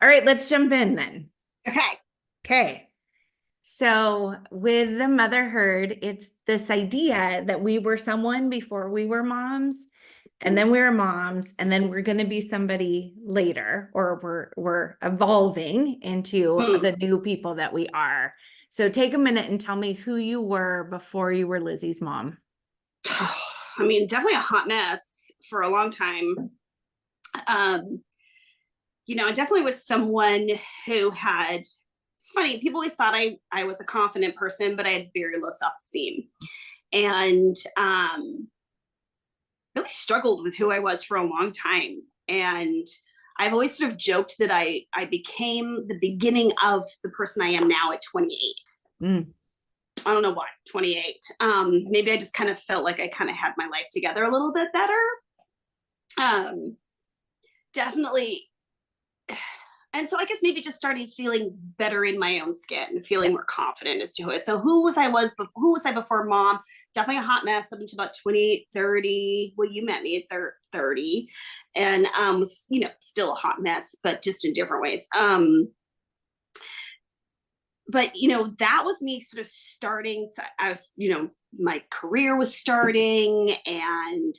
All right, let's jump in then. Okay. Okay. So with the motherhood, it's this idea that we were someone before we were moms, and then we were moms, and then we're going to be somebody later, or we're evolving into Hmm. the new people that we are. So take a minute and tell me who you were before you were Lizzie's mom. I mean, definitely a hot mess for a long time. Um, I definitely was someone who had, it's funny, people always thought I was a confident person, but I had very low self-esteem. And really struggled with who I was for a long time. And I've always sort of joked that I became the beginning of the person I am now at 28. Mm. I don't know why, 28. Maybe I just kind of felt like I kind of had my life together a little bit better. Um, Definitely. And so I guess maybe just started feeling better in my own skin, feeling more confident as to who I was. So who was I before mom? Definitely a hot mess up until about 28, 30. Well, you met me at 30 and was, still a hot mess, but just in different ways. But that was me sort of starting. So I was, my career was starting, and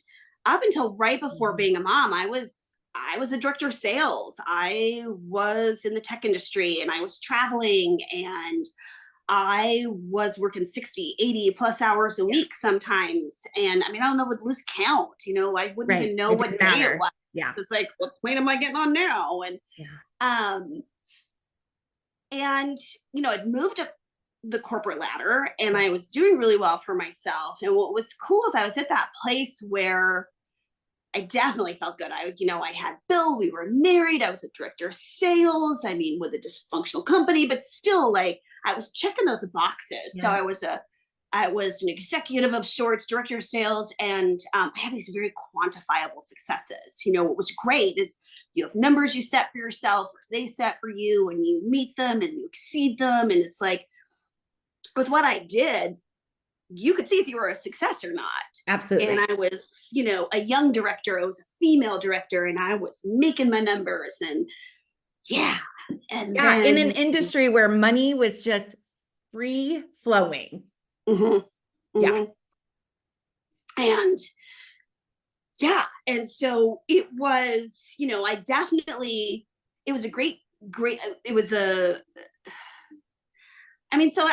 up until right before being a mom, I was a director of sales. I was in the tech industry, and I was traveling, and I was working 60, 80 plus hours a Yeah. week sometimes. And I mean, I don't know, would lose count, I wouldn't Right. even know It what didn't day it matter. was. Yeah. It's like, what plane am I getting on now? Yeah. Um, and I'd moved up the corporate ladder, and Yeah. I was doing really well for myself. And what was cool is I was at that place where I definitely felt good. I had Bill, we were married, I was a director of sales, I mean, with a dysfunctional company, but still, like, I was checking those boxes. So Yeah. I was an executive of sorts, director of sales, and I had these very quantifiable successes. What was great is you have numbers you set for yourself, or they set for you, and you meet them and you exceed them. And it's like, with what I did, you could see if you were a success or not. And Absolutely. I was, a young director, I was a female director, and I was making my numbers. And yeah. And Yeah. In an then, industry where money was just free flowing. mhm, Yeah. mhm. And yeah. And so it was, I definitely, it was a great, it was I mean, so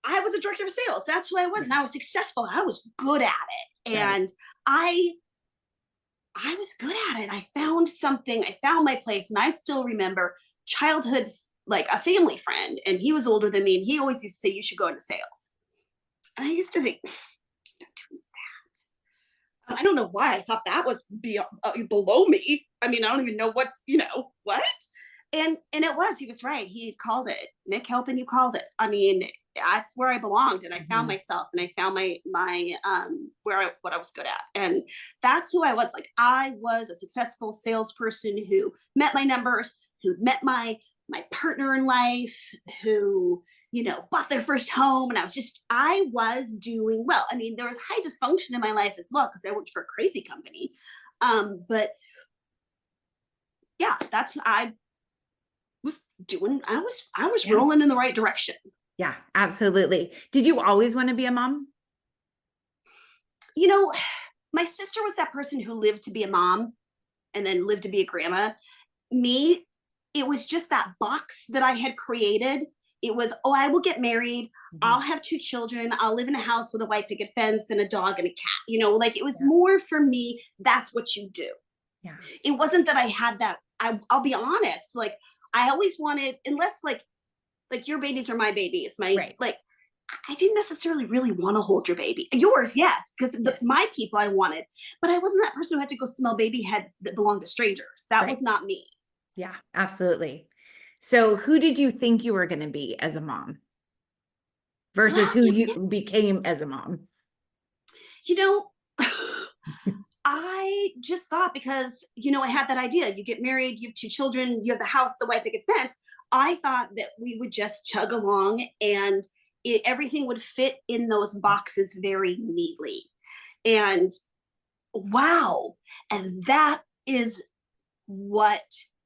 I was a director of sales. That's who I was. Yeah. And I was successful. I was good at it. Right. And I I was good at it. I found something, I found my place. And I still remember childhood, like a family friend, and he was older than me. And he always used to say, you should go into sales. And I used to think, I don't know why I thought that was below me. I mean, I don't even know what. And it was, he was right. He had called it. Nick helping you called it. I mean, that's where I belonged, and I found Mhm. myself, and I found my what I was good at. And that's who I was. Like, I was a successful salesperson who met my numbers, who met my partner in life, who bought their first home. And I was doing well. I mean, there was high dysfunction in my life as well, because I worked for a crazy company. But yeah, I was Yeah. rolling in the right direction. Yeah. Absolutely. Did you always want to be a mom? You know, my sister was that person who lived to be a mom and then lived to be a grandma. Me, it was just that box that I had created. It was, oh, I will get married. I'll Mhm. have two children. I'll live in a house with a white picket fence and a dog and a cat. Like, it was Yeah. more for me. That's what you do. Yeah. It wasn't that I had that. I'll be honest. Like, I always wanted, unless like your babies are my babies. Right. I didn't necessarily really want to hold your baby. Yours, yes, because Yes. my people I wanted, but I wasn't that person who had to go smell baby heads that belonged to strangers. That was Right. not me. Yeah. Absolutely. So who did you think you were going to be as a mom versus Well, who you became as a mom? you know, I just thought, because I had that idea. You get married, you have two children, you have the house, the white picket fence. I thought that we would just chug along, and everything would fit in those boxes very neatly. And wow, and that is what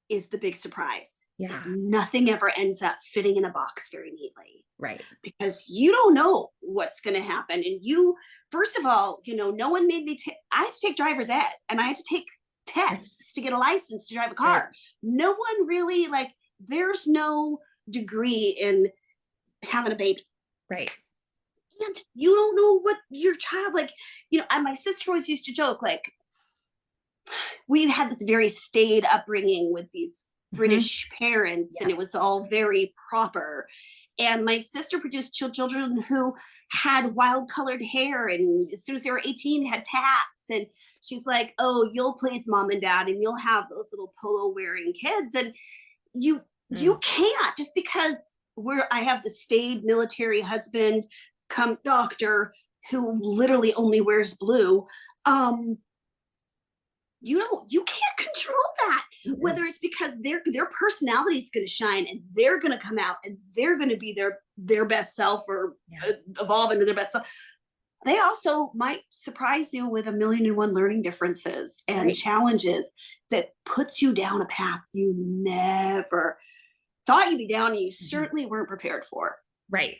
is the big surprise. Yeah. Is nothing ever ends up fitting in a box very neatly. Right. Because you don't know what's going to happen. And you, first of all, no one made me I had to take driver's ed, and I had to take tests to get a license to drive a car. Right. No one really, like, there's no degree in having a baby. Right. And you don't know what your child, like, my sister always used to joke, like, we had this very staid upbringing with these British parents, and it was all very proper. And my sister produced children who had wild colored hair, and as soon as they were 18 had tats. And she's like, oh, you'll please mom and dad, and you'll have those little polo wearing kids. And you can't, just because I have the staid military husband come doctor who literally only wears blue. You can't control that. Whether it's because their personality is going to shine, and they're going to come out, and they're going to be their best self, or evolve into their best self. They also might surprise you with 1,000,001 learning differences and challenges that puts you down a path you never thought you'd be down, and you certainly weren't prepared for. Right.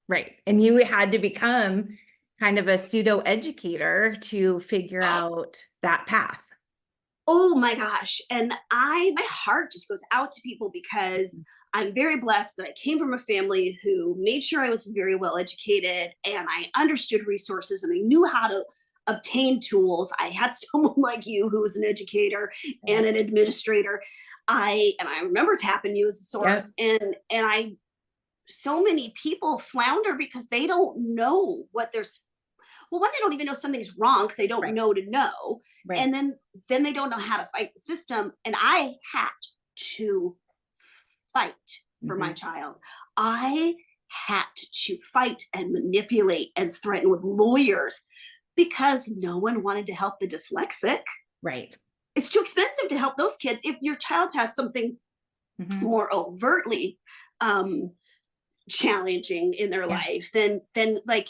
Right. And you had to become kind of a pseudo educator to figure out that path. Oh my gosh. And my heart just goes out to people, because I'm very blessed that I came from a family who made sure I was very well educated, and I understood resources, and I knew how to obtain tools. I had someone like you who was an educator and an administrator. I remember tapping you as a source. And so many people flounder because they don't know what there's. Well, one, they don't even know something's wrong because they don't know to know. And then they don't know how to fight the system. And I had to fight for my child. I had to fight and manipulate and threaten with lawyers, because no one wanted to help the dyslexic. Right. It's too expensive to help those kids. If your child has something more overtly challenging in their life, then like,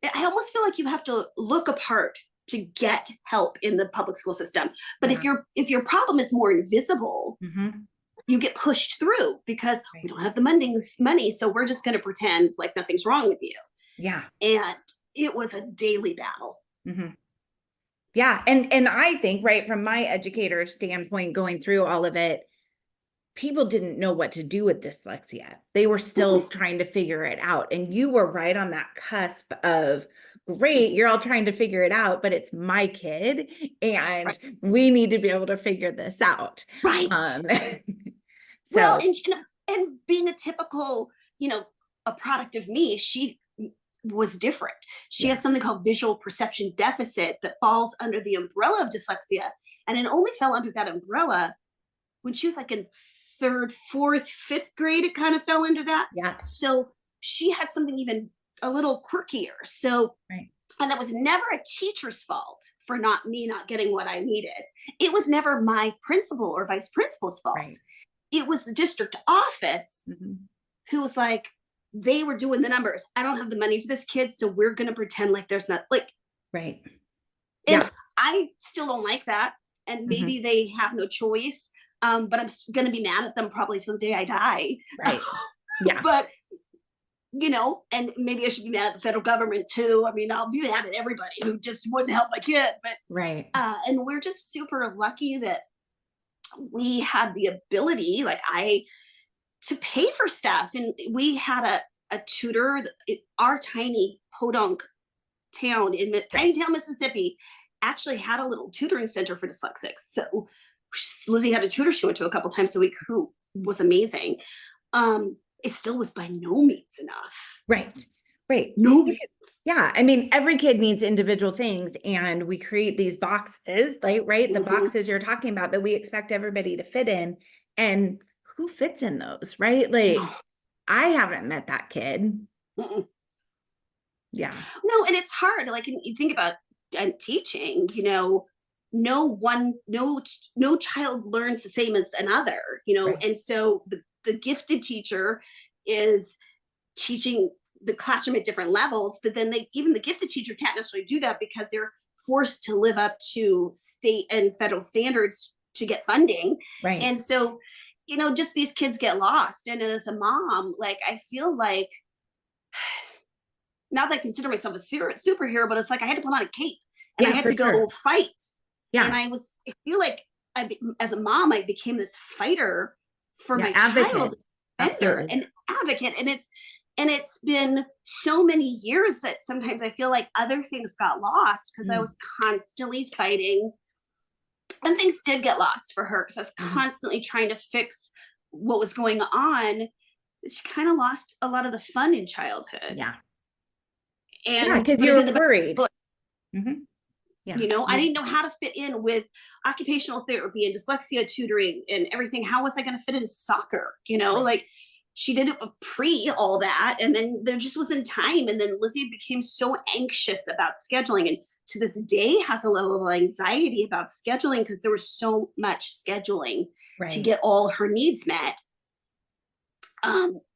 I almost feel like you have to look apart to get help in the public school system. But if your problem is more invisible, you get pushed through, because we don't have the money, so we're just going to pretend like nothing's wrong with you. Yeah. And it was a daily battle. Yeah. And I think, right, from my educator standpoint, going through all of it, people didn't know what to do with dyslexia. They were still trying to figure it out. And you were right on that cusp of, great, you're all trying to figure it out, but it's my kid, and we need to be able to figure this out. Right. So, well, and being a typical, a product of me, she was different. She has something called visual perception deficit that falls under the umbrella of dyslexia. And it only fell under that umbrella when she was like in 3rd, 4th, 5th grade. It kind of fell into that. Yeah. So she had something even a little quirkier. So, and it was never a teacher's fault for not getting what I needed. It was never my principal or vice principal's fault. It was the district office who was like, they were doing the numbers. I don't have the money for this kid, so we're going to pretend like there's not, like. And I still don't like that. And maybe they have no choice. But I'm going to be mad at them probably till the day I die. Yeah. But, and maybe I should be mad at the federal government too. I mean, I'll be mad at everybody who just wouldn't help my kid. But, and we're just super lucky that we had the ability, to pay for stuff. And we had a tutor, our tiny podunk town in Tiny Town, Mississippi, actually had a little tutoring center for dyslexics. So Lizzie had a tutor she went to a couple times a week who was amazing. It still was by no means enough. Right. No means. Yeah. I mean, every kid needs individual things, and we create these boxes, right? The boxes you're talking about that we expect everybody to fit in, and who fits in those, right? Like, I haven't met that kid. Yeah. No, and it's hard. Like, you think about teaching, no child learns the same as another, and so the gifted teacher is teaching the classroom at different levels, but then even the gifted teacher can't necessarily do that because they're forced to live up to state and federal standards to get funding. Right. And so, just these kids get lost. And as a mom, like, I feel like, not that I consider myself a superhero, but it's like I had to put on a cape and I Yeah, had for to go sure. fight. And Yeah. I feel like as a mom, I became this fighter for Yeah. my child, Advocate. defender, Absolutely. and advocate. And it's been so many years that sometimes I feel like other things got lost because I Mm. was constantly fighting, and things did get lost for her because I was Mhm. constantly trying to fix what was going on. She kind of lost a lot of the fun in childhood. Yeah. Yeah, And because but you it were did the worried. best. Mhm. Yeah. I didn't know how to fit in with occupational therapy and dyslexia tutoring and everything. How was I going to fit in soccer? Right. Like, she did it pre all that, and then there just wasn't time. And then Lizzie became so anxious about scheduling, and to this day has a level of anxiety about scheduling because there was so much scheduling to Right. get all her needs met.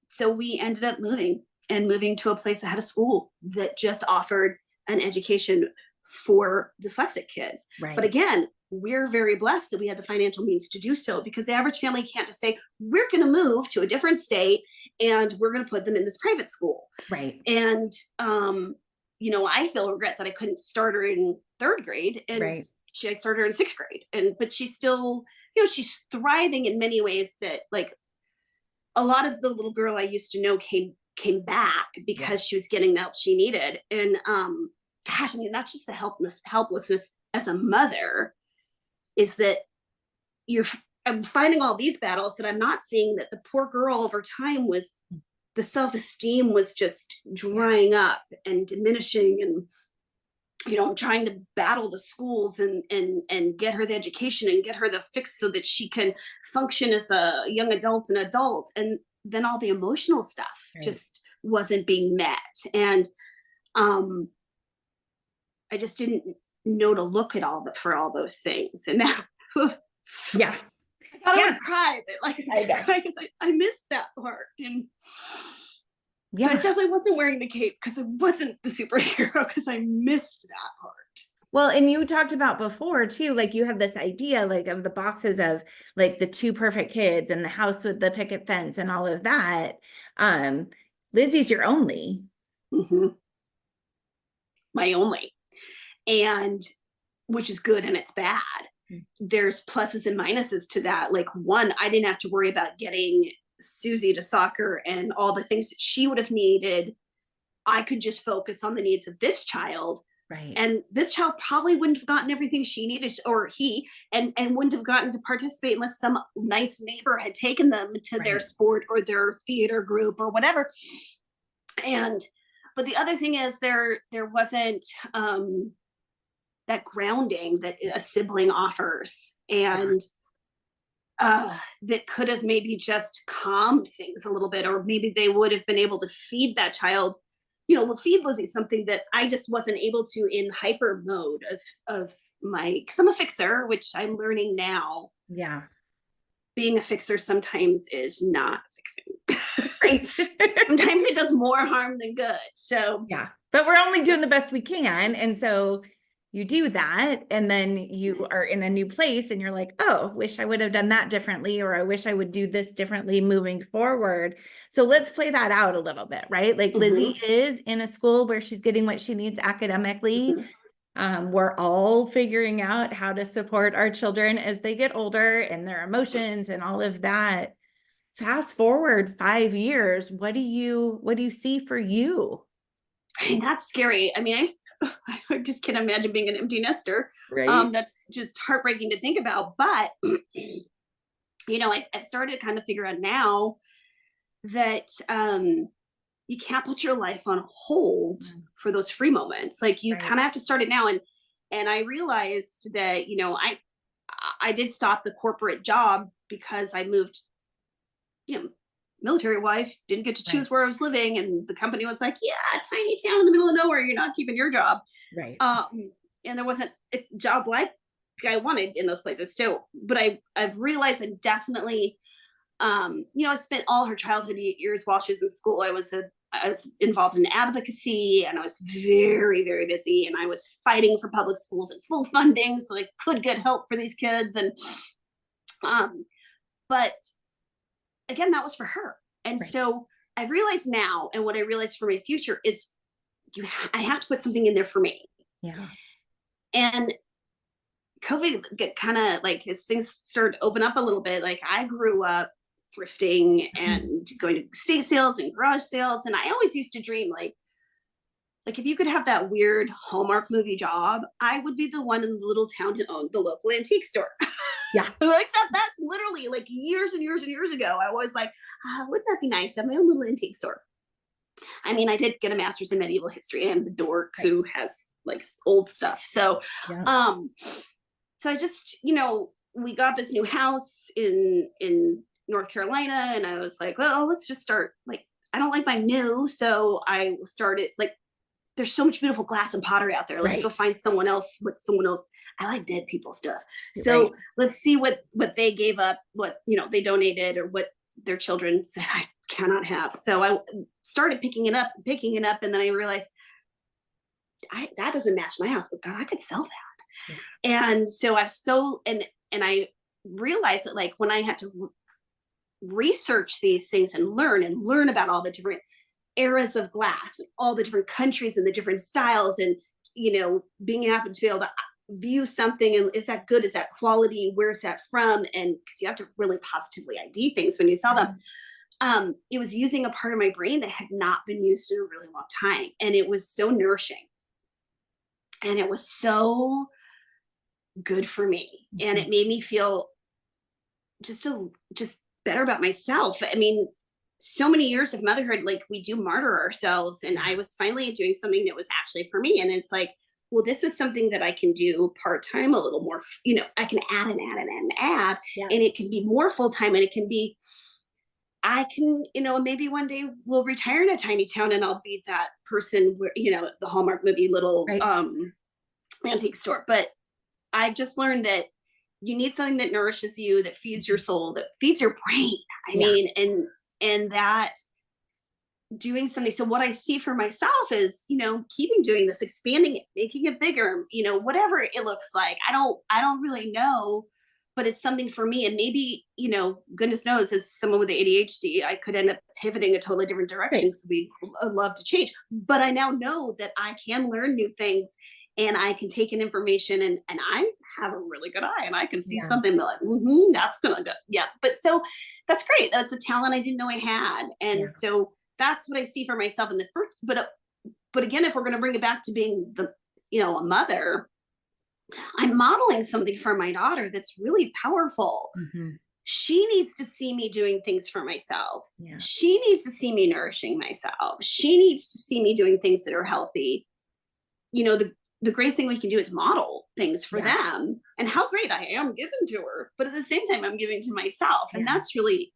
So we ended up moving to a place that had a school that just offered an education for dyslexic kids. But Right. again, we're very blessed that we had the financial means to do so, because the average family can't just say, we're going to move to a different state and we're going to put them in this private school. Right. And, I feel regret that I couldn't start her in third grade, and Right. I started her in sixth grade. But she's still, she's thriving in many ways that, like, a lot of the little girl I used to know came back Yeah. because she was getting the help she needed. And gosh, I mean, that's just the helplessness as a mother, is that you're I'm finding all these battles that I'm not seeing, that the poor girl over time was, the self-esteem was just Yeah. drying up and diminishing. And I'm trying to battle the schools and get her the education and get her the fix so that she can function as a young adult. And then all the emotional stuff Right. just wasn't being met. And um I just didn't know to look at for all those things. And now Yeah. I thought I Yeah. would cry, but like I I know. cry because I missed that part. And so I Yeah. definitely wasn't wearing the cape because I wasn't the superhero, because I missed that part. Well, and you talked about before too, like you have this idea like of the boxes of like the two perfect kids and the house with the picket fence and all of that. Um, Lizzie's your only. Mm-hmm. My only. And which is good and it's bad. Mm. There's pluses and minuses to that. Like, one, I didn't have to worry about getting Susie to soccer and all the things that she would have needed. I could just focus on the needs of this child. Right. And this child probably wouldn't have gotten everything she needed, or he, and wouldn't have gotten to participate unless some nice neighbor had taken them to their Right. sport or their theater group or whatever. And but the other thing is, there wasn't that grounding that a sibling offers, Yeah. and that could have maybe just calmed things a little bit, or maybe they would have been able to feed that child. Feed Lizzie something that I just wasn't able to in hyper mode of my, because I'm a fixer, which I'm learning now. Yeah. Being a fixer sometimes is not fixing. Right. Sometimes it does more harm than good. So Yeah. But we're only doing the best we can. And so you do that. And then you are in a new place and you're like, oh, wish I would have done that differently, or I wish I would do this differently moving forward. So let's play that out a little bit, right? Like Lizzie is in a school where she's getting what she needs academically. We're all figuring out how to support our children as they get older and their emotions and all of that. Fast forward 5 years, what do you see for you? I mean, that's scary. I mean, I just can't imagine being an empty nester. Right. That's just heartbreaking to think about. But I've started to kind of figure out now that you can't put your life on hold for those free moments. Like, you Right. kind of have to start it now. And I realized that I did stop the corporate job because I moved. Military wife, didn't get to Right. choose where I was living, and the company was like, "Yeah, tiny town in the middle of nowhere. You're not keeping your job." Right. And there wasn't a job like I wanted in those places. So, but I've realized I definitely, I spent all her childhood years while she was in school. I was involved in advocacy, and I was very, very busy, and I was fighting for public schools and full funding so they could get help for these kids. And But again, that was for her. And Right. so I've realized now, and what I realized for my future is I have to put something in there for me. Yeah. And COVID get kind of like, as things started to open up a little bit, like I grew up thrifting Mhm. and going to estate sales and garage sales. And I always used to dream like if you could have that weird Hallmark movie job, I would be the one in the little town who owned the local antique store. Yeah. Like that's literally like years and years and years ago. I was like, wouldn't that be nice to have my own little antique store? I mean, I did get a master's in medieval history. I'm the dork Right. who has like old stuff. Yeah. Um, so I just, we got this new house in North Carolina, and I was like, well, let's just start. Like, I don't like my new, so I started like, there's so much beautiful glass and pottery out there. Let's go Right. find someone else with someone else. I like dead people stuff. Right. So let's see what they gave up, what they donated, or what their children said I cannot have. So I started picking it up, and then I realized that doesn't match my house, but God, I could sell that. Yeah. And so I've still and I realized that like when I had to research these things and learn about all the different eras of glass and all the different countries and the different styles, and being able to be able to view something, and is that good, is that quality, where's that from, and because you have to really positively ID things when you sell them. It was using a part of my brain that had not been used in a really long time, and it was so nourishing, and it was so good for me, and Mhm. it made me feel just better about myself. I mean, so many years of motherhood, like we do martyr ourselves, and Yeah. I was finally doing something that was actually for me, and it's like, well, this is something that I can do part-time a little more. I can add and add and add and add, Yeah. and it can be more full-time, and it can be, I can, maybe one day we'll retire in a tiny town, and I'll be that person where, the Hallmark movie little Right. antique store. But I've just learned that you need something that nourishes you, that feeds your Mhm. soul, that feeds your brain. I Yeah. mean, and that doing something. So what I see for myself is, keeping doing this, expanding it, making it bigger, whatever it looks like. I don't really know, but it's something for me. And maybe, goodness knows, as someone with ADHD, I could end up pivoting a totally different Right. direction. So we love to change. But I now know that I can learn new things, and I can take in information, and I have a really good eye, and I can see Yeah. something and be like, that's gonna go. Yeah. But so that's great. That's a talent I didn't know I had. Yeah. And so that's what I see for myself in the first. But again, if we're going to bring it back to being a mother, I'm modeling something for my daughter that's really powerful. Mhm. She needs to see me doing things for myself. Yeah. She needs to see me nourishing myself. She needs to see me doing things that are healthy. The greatest thing we can do is model things for Yeah. them, and how great I am giving to her. But at the same time, I'm giving to myself. And Yeah.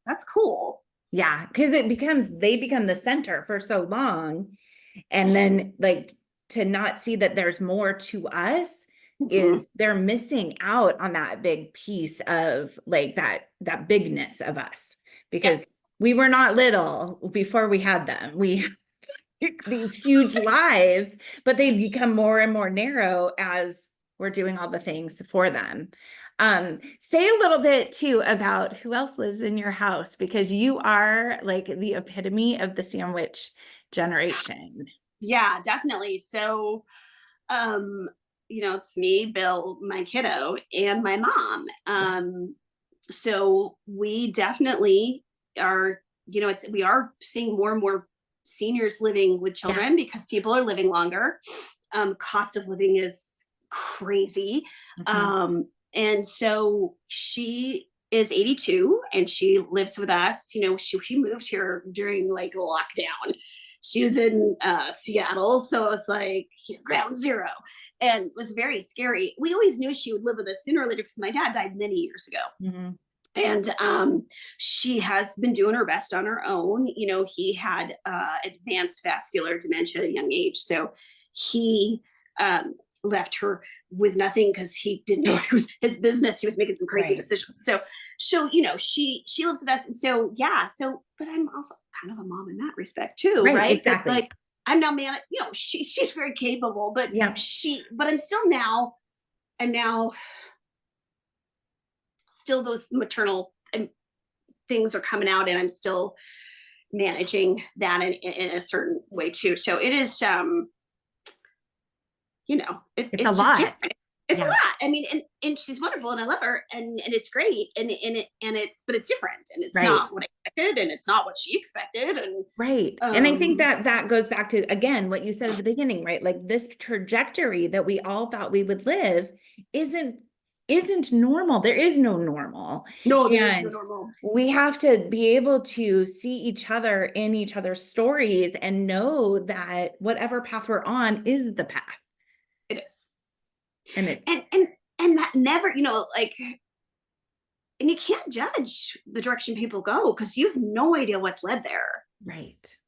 that's cool. Yeah. Because they become the center for so long. And then like to not see that there's more to us Mhm. is they're missing out on that big piece of like that bigness of us Yep. because we were not little before we had them. We these huge lives, but they become more and more narrow as we're doing all the things for them. Say a little bit too about who else lives in your house because you are like the epitome of the sandwich generation. Yeah, definitely. So, um, it's me, Bill, my kiddo, and my mom. Yeah. So we definitely are, we are seeing more and more seniors living with Yeah. children because people are living longer. Cost of living is crazy. Mhm. And so she is 82 and she lives with us. She moved here during like lockdown. She was in Seattle, so it was like ground zero, and it was very scary. We always knew she would live with us sooner or later because my dad died many years ago, Mhm. and she has been doing her best on her own. He had advanced vascular dementia at a young age, so he um, left her with nothing because he didn't know it was his business. He was making some crazy Right. decisions. So she lives with us, and so yeah. So, but I'm also kind of a mom in that respect too, Right. right? That Exactly. like I'm now man. She's very capable, but Yeah. but I'm still now. I'm now still those maternal things are coming out, and I'm still managing that in a certain way too. So it is, you know, It's a it's just lot. different. It's a Yeah. lot. I mean, and she's wonderful, and I love her, and it's great, and it's, but it's different, and it's Right. not what I expected, and it's not what she expected, and Right. And I think that that goes back to, again, what you said at the beginning, right? Like this trajectory that we all thought we would live isn't normal. There is no normal. no, there is no And normal. we have to be able to see each other in each other's stories and know that whatever path we're on is the path. It is. And it, And that never, you know, like, and you can't judge the direction people go because you have no idea what's led there. right.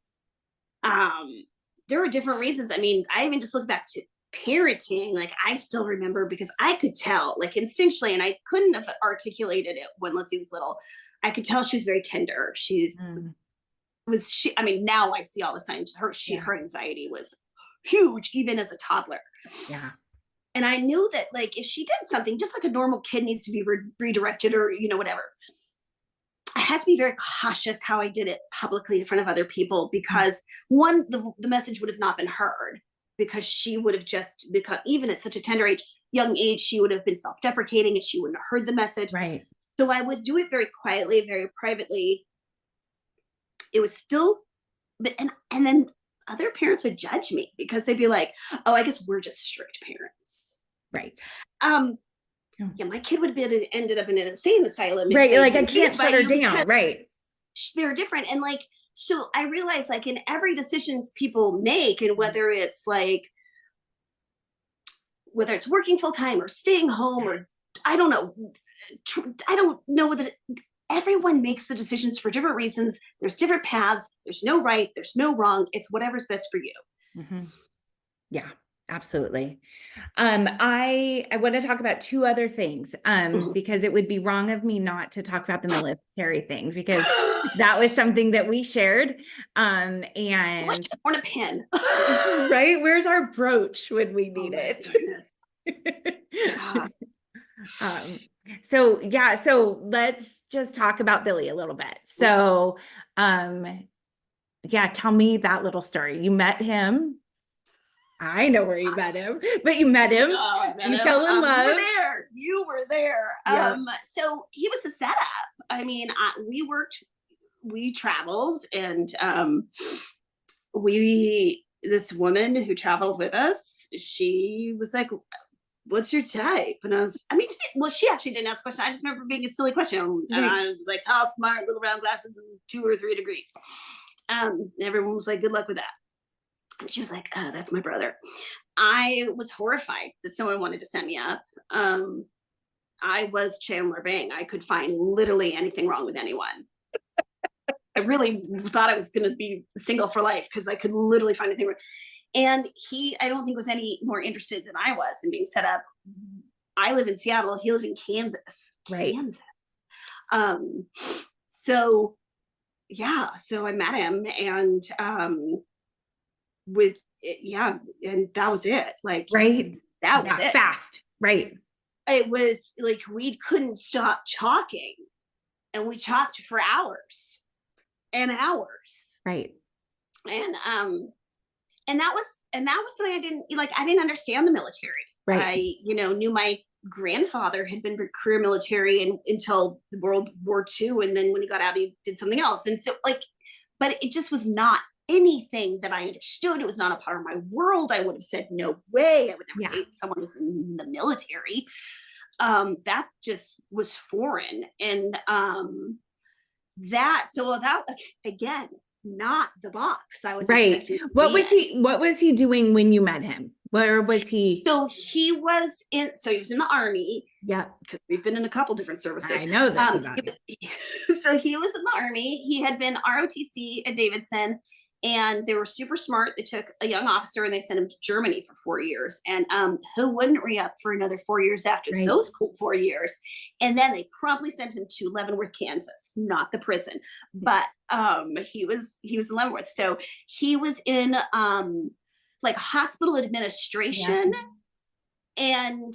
There were different reasons. I mean, I even just look back to parenting, like I still remember, because I could tell, like instinctually, and I couldn't have articulated it when Lizzie was little. I could tell she was very tender. I mean, now I see all the signs. Her anxiety was huge, even as a toddler. Yeah. And I knew that, like, if she did something, just like a normal kid needs to be redirected, or, you know, whatever, I had to be very cautious how I did it publicly in front of other people, because one, the message would have not been heard, because she would have just become, even at such a young age, she would have been self-deprecating, and she wouldn't have heard the message. Right. So I would do it very quietly, very privately. It was still, and then other parents would judge me because they'd be like, oh, I guess we're just strict parents. Right. Yeah, my kid would have ended up in an insane asylum. Right. Like I can't shut her down. Right. They're different. And like, so I realized, like, in every decisions people make, and whether it's working full time or staying home, or I don't know whether everyone makes the decisions for different reasons. There's different paths. There's no right. There's no wrong. It's whatever's best for you. Mm-hmm. Yeah, absolutely. I want to talk about two other things, because it would be wrong of me not to talk about the military thing, because that was something that we shared. And I wish I worn a pin. Right? Where's our brooch when we need it? So yeah, so let's just talk about Billy a little bit. So, yeah, tell me that little story. You met him. I know where you met him, but you met him. You fell in love. You were there. Yep. So he was a setup. I mean, we traveled, and this woman who traveled with us, she was like, what's your type? And she actually didn't ask a question. I just remember being a silly question. And I was like, tall, smart, little round glasses, and 2 or 3 degrees. Everyone was like, good luck with that. And she was like, oh, that's my brother. I was horrified that someone wanted to set me up. I was Chandler Bing. I could find literally anything wrong with anyone. I really thought I was going to be single for life, because I could literally find anything wrong. And I don't think was any more interested than I was in being set up. I live in Seattle. He lived in Kansas. Right. So I met him, and and that was it. Like, right. That was it. Fast. Right. It was like, we couldn't stop talking, and we talked for hours and hours. Right. And that was something I didn't understand the military. Right. I, knew my grandfather had been career military until World War II. And then when he got out, he did something else. And so but it just was not anything that I understood. It was not a part of my world. I would have said, no way. I would never date someone who's in the military. That just was foreign. And that again, not the box I was expecting. What was he doing when you met him? Where was he? So he was in the Army. Yeah. Because we've been in a couple different services. I know this about it. So he was in the Army. He had been ROTC at Davidson, and they were super smart. They took a young officer and they sent him to Germany for 4 years. And who wouldn't re-up for another 4 years after those cool 4 years? And then they promptly sent him to Leavenworth, Kansas, not the prison, but he was in Leavenworth. So he was in hospital administration. And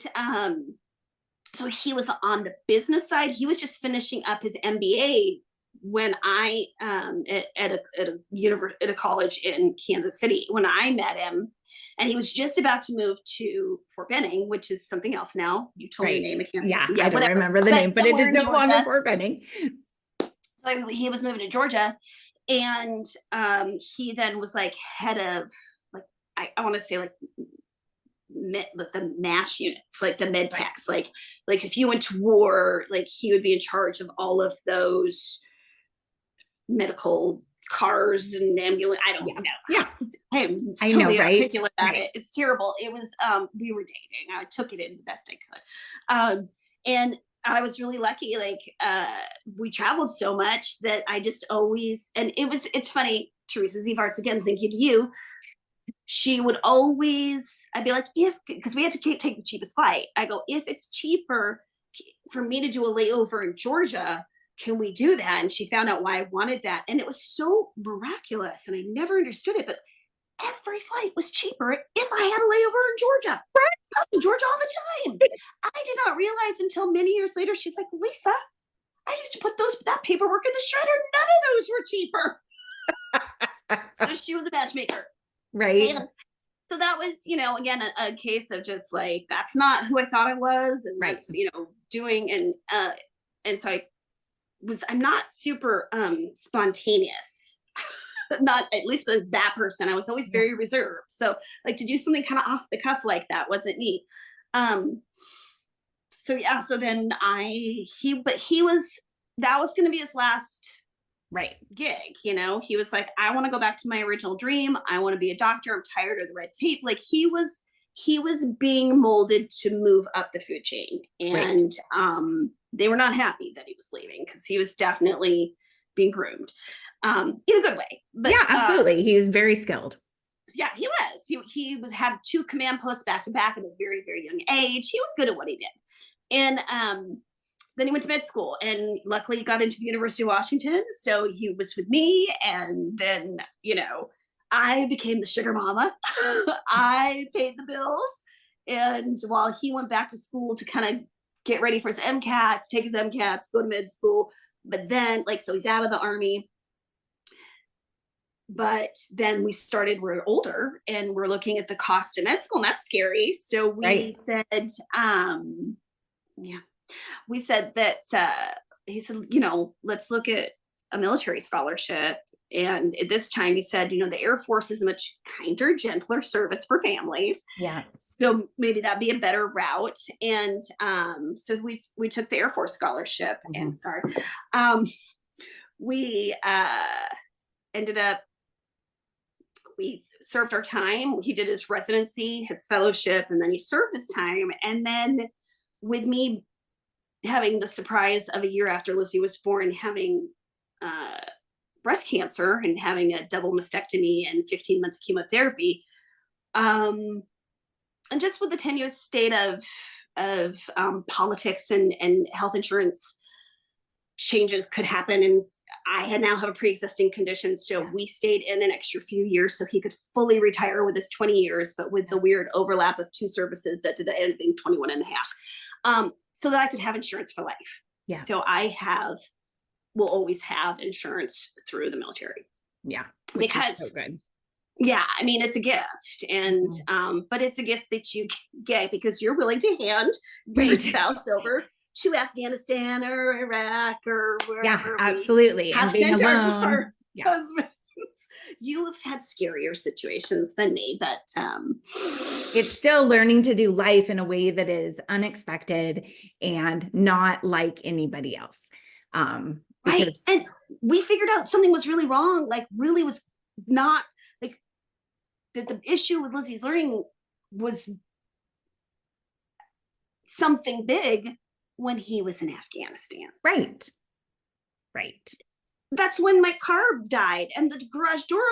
so he was on the business side. He was just finishing up his MBA when I at a college in Kansas City when I met him, and he was just about to move to Fort Benning, which is something else now. You told me the name. I can't. Yeah, Yeah, I don't whatever. remember the name, but it is somewhere in no longer Georgia. Fort Benning. So he was moving to Georgia, and he then was like head of like I want to say like the MASH units, like the med techs, like if you went to war, like he would be in charge of all of those medical cars and ambulance. I don't know. Yeah. I'm I totally know, right? articulate about Right. it. It's terrible. It was we were dating. I took it in the best I could. And I was really lucky. Like we traveled so much that I just always, and it's funny, Teresa Zevarts, again, thank you to you. She would always, I'd be like, because we had to take the cheapest flight. I go, if it's cheaper for me to do a layover in Georgia, can we do that? And she found out why I wanted that. And it was so miraculous. And I never understood it, but every flight was cheaper if I had a layover in Georgia. I was in Georgia all the time. I did not realize until many years later, she's like, Lisa, I used to put that paperwork in the shredder. None of those were cheaper. So she was a matchmaker. Right. And so that was, again, a case of just like, that's not who I thought I was. And that's, doing. And so I'm not super spontaneous, not at least with that person. I was always very reserved. So like to do something kind of off the cuff like that wasn't neat. So then that was going to be his last gig. He was like, I want to go back to my original dream. I want to be a doctor. I'm tired of the red tape. Like he was being molded to move up the food chain, and they were not happy that he was leaving because he was definitely being groomed in a good way. But absolutely, he's very skilled. Yeah, he was. He had 2 command posts back to back at a very, very young age. He was good at what he did, and then he went to med school, and luckily he got into the University of Washington. So he was with me, and then I became the sugar mama. I paid the bills, and while he went back to school to kind of get ready for his MCATs, take his MCATs, go to med school, but then so he's out of the Army. But then we're older and we're looking at the cost of med school, and that's scary. So we said, we said that he said, let's look at a military scholarship. And at this time he said, the Air Force is a much kinder, gentler service for families. Yeah. So maybe that'd be a better route. And so we took the Air Force scholarship, and we ended up, we served our time. He did his residency, his fellowship, and then he served his time. And then with me having the surprise of a year after Lizzie was born, having breast cancer and having a double mastectomy and 15 months of chemotherapy, and just with the tenuous state of politics and health insurance changes could happen, and I now have a pre-existing condition, so we stayed in an extra few years so he could fully retire with his 20 years, but with the weird overlap of 2 services that ended up being 21 and a half, so that I could have insurance for life. So will always have insurance through the military. Because so good. I mean, it's a gift, and but it's a gift that you get because you're willing to hand your spouse over to Afghanistan or Iraq or wherever. Absolutely. And being alone. Our husbands. You've had scarier situations than me, but it's still learning to do life in a way that is unexpected and not like anybody else. Because and we figured out something was really wrong, like really was not like that. The issue with Lizzie's learning was something big when he was in Afghanistan. Right. That's when my car died and the garage door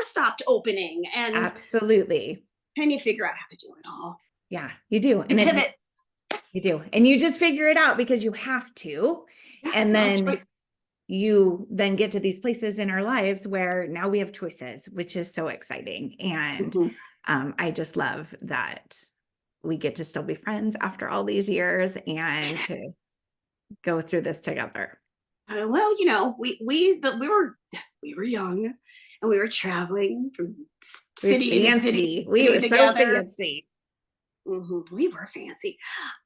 stopped opening. And absolutely. And you figure out how to do it all. Yeah, you do. And you do. And you just figure it out because you have to. And then you then get to these places in our lives where now we have choices, which is so exciting. And I just love that we get to still be friends after all these years and to go through this together. Well, we were young and we were traveling from We're city to fancy. We city were so together. fancy. We were fancy.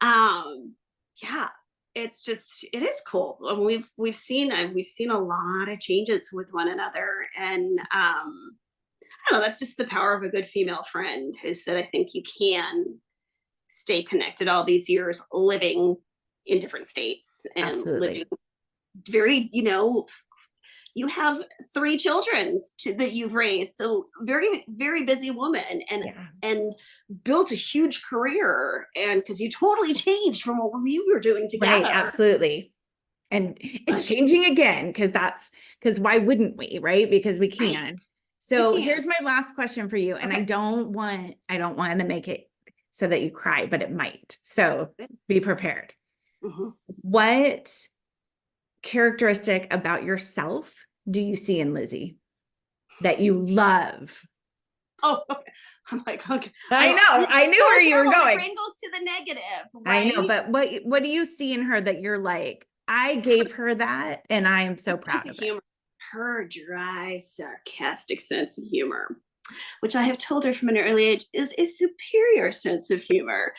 Yeah, it is cool. We've seen a lot of changes with one another, and I don't know. That's just the power of a good female friend. Is that I think you can stay connected all these years, living in different states and living Absolutely. very, you have 3 children that you've raised, so very very busy woman, Yeah. and built a huge career, and because you totally changed from what we were doing Right. together. Absolutely. And But changing again, because why wouldn't we? Right. Because we right, can. we So can. here's my last question for you. And Okay. I don't want to make it so that you cry, but it might. So be prepared. Mhm. What characteristic about yourself do you see in Lizzie that you love? Oh, okay. I'm like, okay. I know. I knew where you were The going. brain goes to the negative, I know, right? but what do you see in her that you're like, I gave her that and I am so Sense proud of of it. humor, her dry, sarcastic sense of humor, which I have told her from an early age is a superior sense of humor.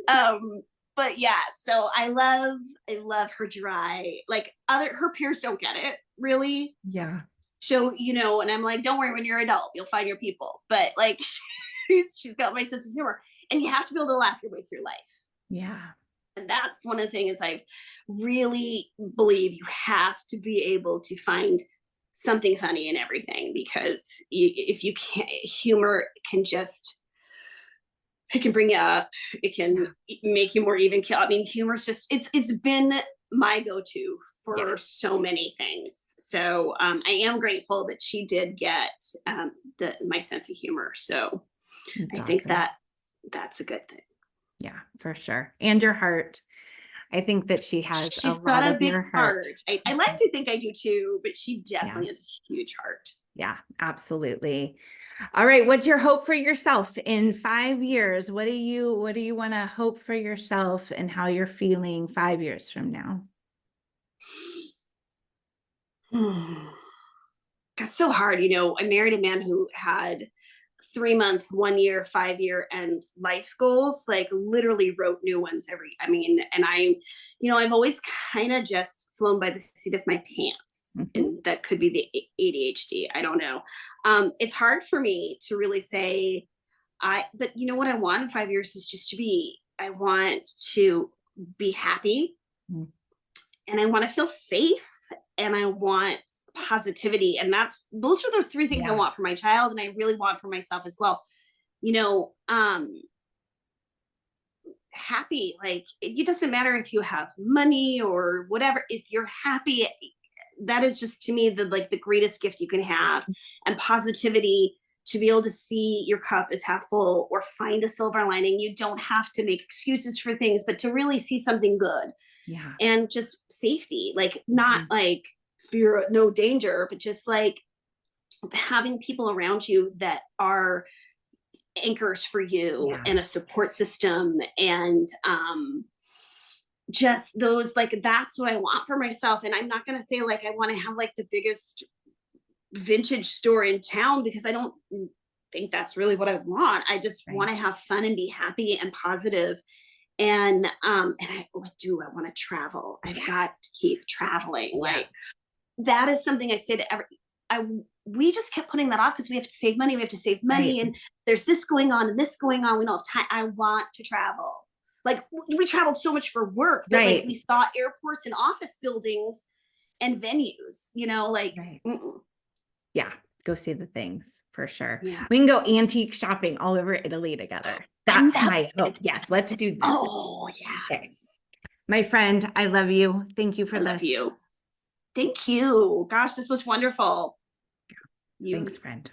Um, but yeah, so I love her dry, like her peers don't get it really. Yeah. So, and I'm like, don't worry, when you're an adult, you'll find your people. But like she's got my sense of humor. And you have to be able to laugh your way through life. Yeah. And that's one of the things I've really believe you have to be able to find something funny in everything, because if you can't, humor can just, it can bring you up, it can Yeah. make you more even kill. I mean, humor's just, it's been my go-to Yeah. for so many things. So I am grateful that she did get my sense of humor. So It's I think awesome. that's a good thing. Yeah, for sure. And your heart. I think that she has a She's got lot a of big your heart. heart. I like to think I do too, but she Yeah. definitely has a huge heart. Yeah, absolutely. All right. What's your hope for yourself in 5 years? What do you want to hope for yourself and how you're feeling 5 years from now? That's so hard. I married a man who had 3 month, 1 year, 5 year, and life goals, like literally wrote new ones I mean, and I've always kind of just flown by the seat of my pants. Mhm. And that could be the ADHD. I don't know. It's hard for me to really say, but what I want in 5 years is just I want to be happy, Mm. and I want to feel safe, and I want positivity. And those are the 3 things I Yeah. want for my child, and I really want for myself as well. You know, um, Happy, like it doesn't matter if you have money or whatever, if you're happy, that is just to me the greatest gift you can have. And positivity, to be able to see your cup is half full or find a silver lining. You don't have to make excuses for things, but to really see something good. Yeah. And just safety, like not Mhm. like fear, no danger, but just like having people around you that are anchors for you Yeah. and a support system, and just those, like that's what I want for myself. And I'm not going to say like I want to have like the biggest vintage store in town, because I don't think that's really what I want. I just want Right. to have fun and be happy and positive. And I want to travel. I've Yeah. got to keep traveling. Yeah. Like that is something I say to we just kept putting that off because we have to save money. We have to save Right. money. And there's this going on and this going on. We don't have time. I want to travel. Like we traveled so much for work, but like we Right. saw airports and office buildings and venues, like, Right. mm-mm. Yeah. Go see the things for sure. Yeah. We can go antique shopping all over Italy together. And That's that, my hope. Yes. Let's do that. oh, Okay. yes. My friend, I love you. Thank you for I love this. you. Thank you. Gosh, this was wonderful. Thanks, You friend.